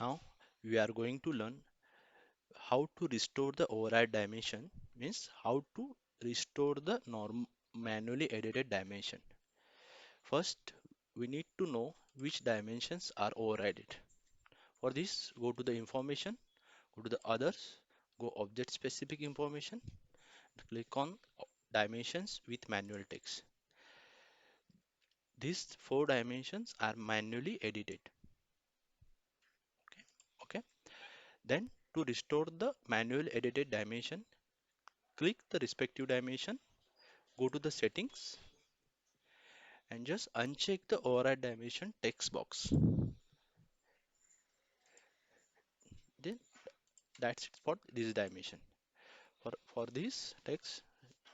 Now we are going to learn how to restore the override dimension, means how to restore the norm manually edited dimension. First, we need to know which dimensions are overridden. For this, go to the information, go to the others, go object specific information, click on dimensions with manual text. These four dimensions are manually edited. Okay. Okay. Then to restore the manual edited dimension, click the respective dimension, go to the settings and just uncheck the override dimension text box. Then that's it for this dimension. For this text,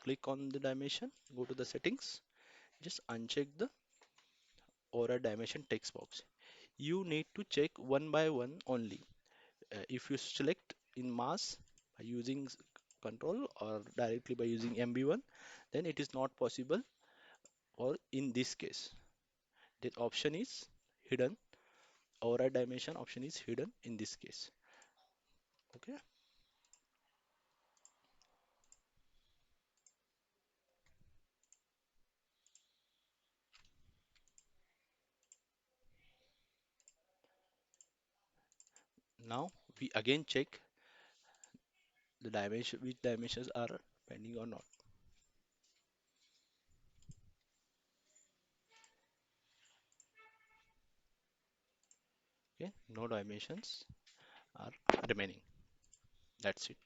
click on the dimension, go to the settings, just uncheck the override dimension text box. You need to check one by one only. If you select in mass by using control or directly by using MB1, then it is not possible. Or in this case, the option is hidden. Override dimension option is hidden in this case. Okay. Now we again check the dimension, which dimensions are pending or not. Okay, no dimensions are remaining. That's it.